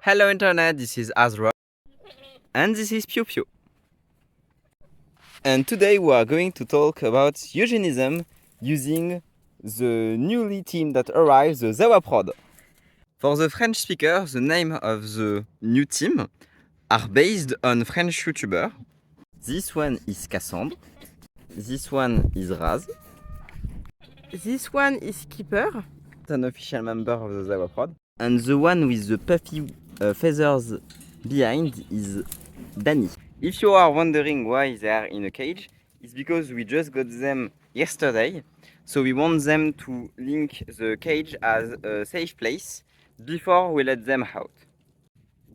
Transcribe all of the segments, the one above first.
Hello Internet, this is Azra and this is PiouPiou. And today we are going to talk about eugenism using the newly team that arrives, the ZAWA PROD. For the French speakers, the name of the new team are based on French YouTuber. This one is Cassandre, this one is Raz, this one is Keeper, an official member of the ZAWA PROD, and the one with the puffy feathers behind is Danny. If you are wondering why they are in a cage, it's because we just got them yesterday, so we want them to link the cage as a safe place before we let them out.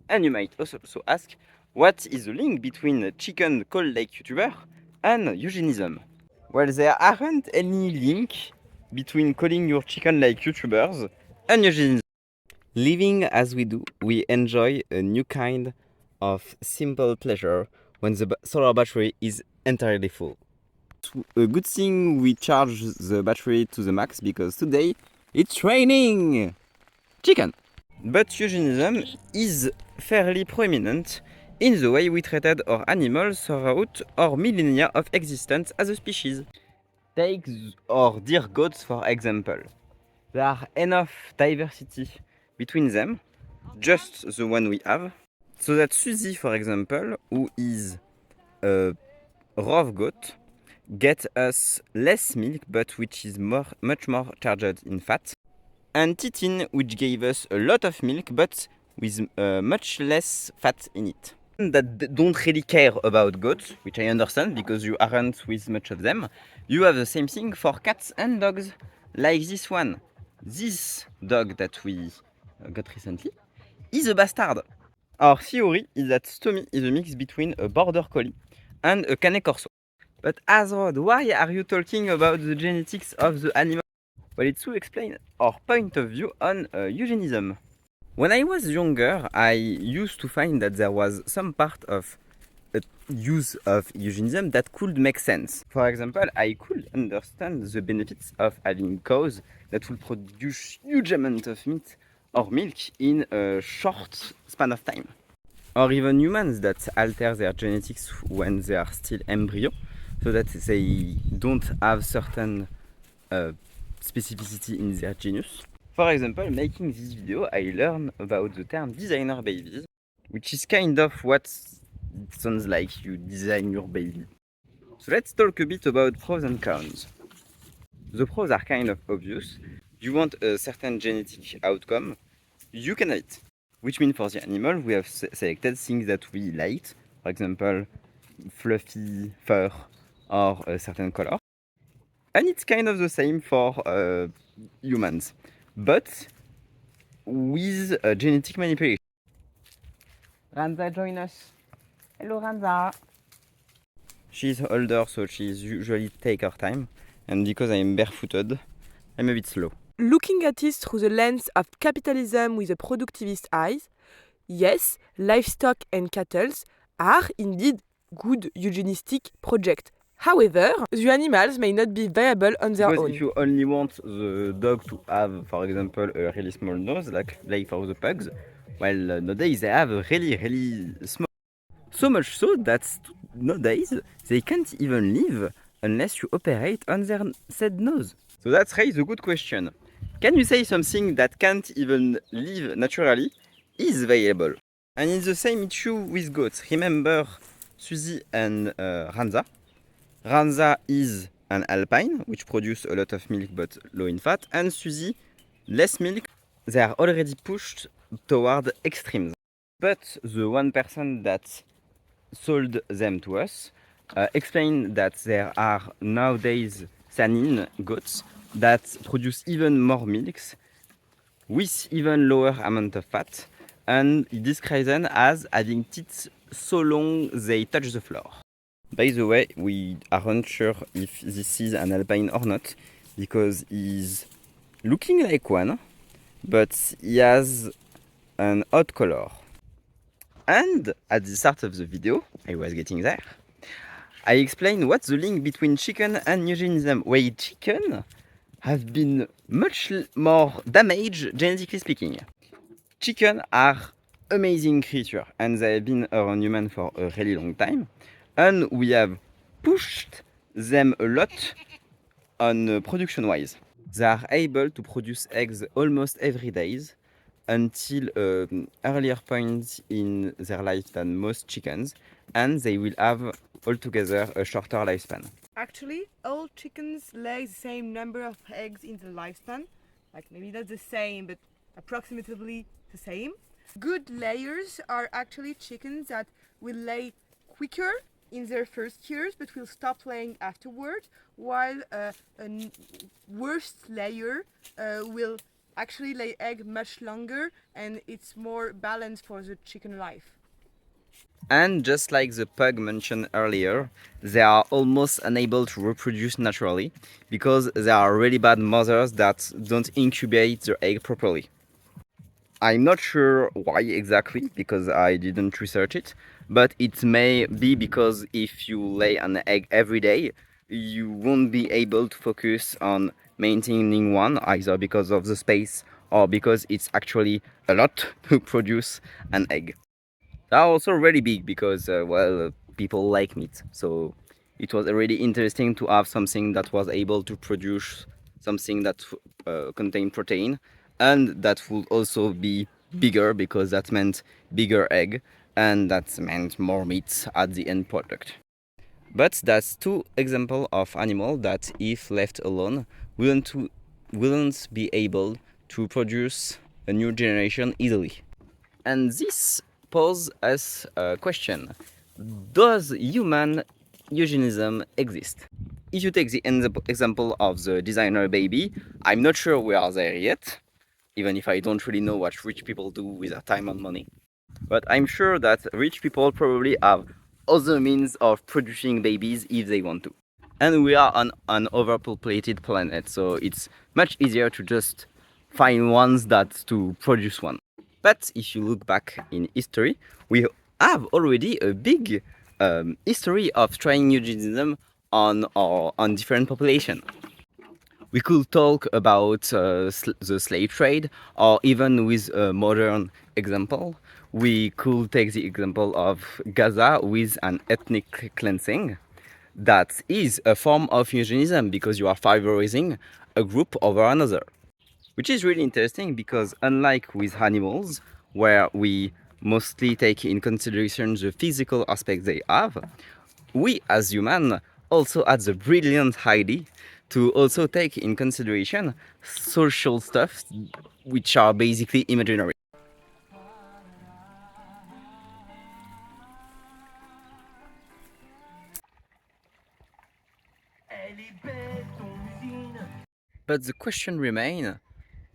And you might also ask, what is the link between a chicken called like YouTuber and eugenism? Well, there aren't any link between calling your chicken like YouTubers and eugenism. Living as we do, we enjoy a new kind of simple pleasure when the solar battery is entirely full. A good thing we charge the battery to the max because today it's raining chicken. But eugenism is fairly prominent in the way we treated our animals throughout our millennia of existence as a species. Take our dear goats for example. There are enough diversity between them, just the one we have, so that Suzy, for example, who is a raw goat, gets us less milk but which is much more charged in fat, and Titin, which gave us a lot of milk but with much less fat in it. That don't really care about goats, which I understand because you aren't with much of them. You have the same thing for cats and dogs, like this one. This dog that we got recently is a bastard. Our theory is that Stomy is a mix between a border collie and a cane corso. But Azrod, why are you talking about the genetics of the animal? Well, it's to explain our point of view on eugenism. When I was younger, I used to find that there was some part of use of eugenism that could make sense. For example, I could understand the benefits of having cows that will produce huge amount of meat or milk in a short span of time. Or even humans that alter their genetics when they are still embryo, so that they don't have certain specificity in their genus. For example, making this video, I learned about the term designer babies, which is kind of what it sounds like you design your baby. So let's talk a bit about pros and cons. The pros are kind of obvious. You want a certain genetic outcome, you can have it. Which means for the animal, we have selected things that we like, for example, fluffy fur or a certain color. And it's kind of the same for humans, but with genetic manipulation. Ranza, join us. Hello, Ranza. She's older, so she's usually take her time, and because I'm barefooted, I'm a bit slow. Looking at it through the lens of capitalism with a productivist eyes, yes, livestock and cattle are indeed good eugenistic projects. However, the animals may not be viable on their own. Because if you only want the dog to have, for example, a really small nose, like for the pugs, well, nowadays they have a really small. So much so that nowadays they can't even live unless you operate on their said nose. So that's raises a good question. Can you say something that can't even live naturally is viable? And it's the same issue with goats. Remember Suzy and Ranza. Ranza is an alpine, which produces a lot of milk but low in fat, and Suzy, less milk. They are already pushed toward extremes. But the one person that sold them to us explained that there are nowadays Sanin goats that produce even more milks with even lower amount of fat, and he describes them as having teeth so long they touch the floor. By the way, we aren't sure if this is an alpine or not, because he's looking like one, but he has an odd color. And at the start of the video, I was getting there, I explained what's the link between chicken and eugenism, where chicken have been much more damaged genetically speaking. Chicken are amazing creature, and they have been around human for a really long time, and we have pushed them a lot on production wise. They are able to produce eggs almost every day until earlier point in their life than most chickens, and they will have altogether a shorter lifespan. Actually, all chickens lay the same number of eggs in the lifespan. Like maybe not the same, but approximately the same. Good layers are actually chickens that will lay quicker in their first years but will stop laying afterward, while a worst layer will actually lay egg much longer and it's more balanced for the chicken life. And just like the pug mentioned earlier, they are almost unable to reproduce naturally because they are really bad mothers that don't incubate their egg properly. I'm not sure why exactly because I didn't research it, but it may be because if you lay an egg every day, you won't be able to focus on maintaining one, either because of the space or because it's actually a lot to produce an egg. They are also really big because, people like meat. So it was really interesting to have something that was able to produce something that contained protein and that would also be bigger because that meant bigger egg and that meant more meat at the end product. But that's two examples of animals that, if left alone, wouldn't be able to produce a new generation easily. And this poses us a question. Does human eugenicism exist? If you take the example of the designer baby, I'm not sure we are there yet, even if I don't really know what rich people do with their time and money. But I'm sure that rich people probably have other means of producing babies if they want to. And we are on an overpopulated planet, so it's much easier to just find ones that to produce one. But if you look back in history, we have already a big history of trying eugenicism on different population. We could talk about the slave trade, or even with a modern example, we could take the example of Gaza with an ethnic cleansing. That is a form of eugenicism because you are favorizing a group over another. Which is really interesting because, unlike with animals, where we mostly take in consideration the physical aspects they have, we as humans also had the brilliant idea to also take in consideration social stuff which are basically imaginary. But the question remains,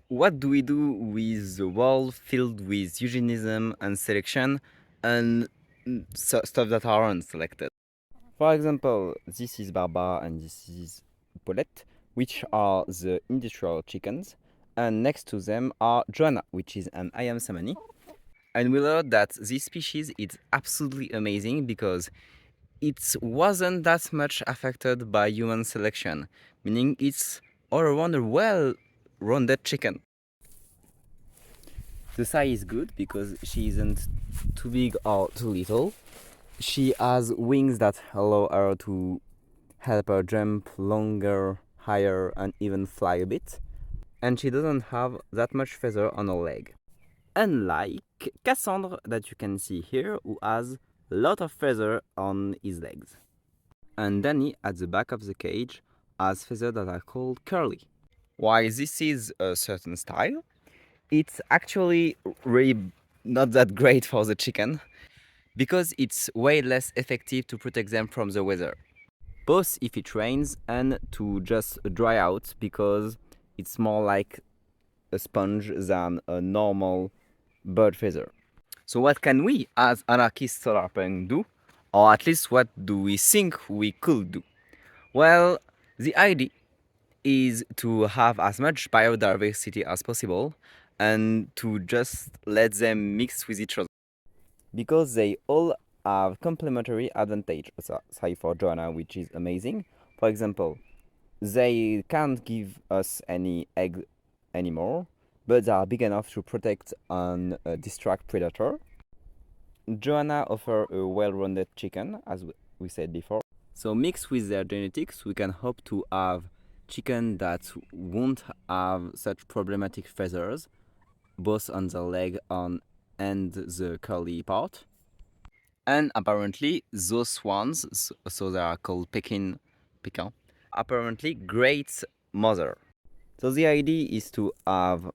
what do we do with the world filled with eugenicism and selection and stuff that aren't selected? For example, this is Barbara and this is Paulette, which are the industrial chickens, and next to them are Joanna, which is an Ayam Samani. And we learned that this species is absolutely amazing because it wasn't that much affected by human selection, meaning it's all around a well-rounded chicken. The size is good because she isn't too big or too little. She has wings that allow her to help her jump longer, higher, and even fly a bit. And she doesn't have that much feather on her leg. Unlike Cassandre that you can see here, who has a lot of feather on his legs. And Danny at the back of the cage has feathers that are called curly. While this is a certain style, it's actually really not that great for the chicken because it's way less effective to protect them from the weather. Both if it rains and to just dry out because it's more like a sponge than a normal bird feather. So what can we as anarchist SolarPunk do? Or at least what do we think we could do? Well, the idea is to have as much biodiversity as possible and to just let them mix with each other. Because they all have complementary advantage, aside for Joanna, which is amazing. For example, they can't give us any egg anymore, but they are big enough to protect and distract predator. Joanna offers a well-rounded chicken, as we said before. So mixed with their genetics, we can hope to have chicken that won't have such problematic feathers, both on the leg and the curly part. And apparently those ones, so they are called Pekin, apparently great mother. So the idea is to have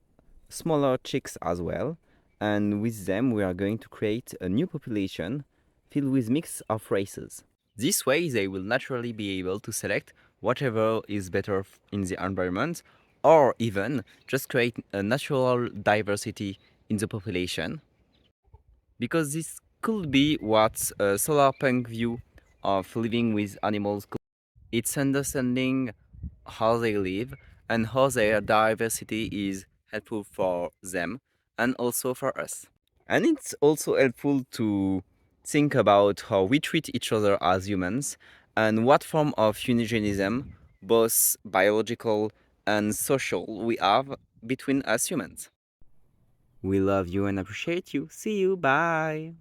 smaller chicks as well, and with them we are going to create a new population filled with mix of races. This way they will naturally be able to select whatever is better in the environment, or even just create a natural diversity in the population, because this could be what a SolarPunk view of living with animals could. It's understanding how they live and how their diversity is helpful for them and also for us. And it's also helpful to think about how we treat each other as humans and what form of eugenism, both biological and social, we have between us humans. We love you and appreciate you. See you. Bye.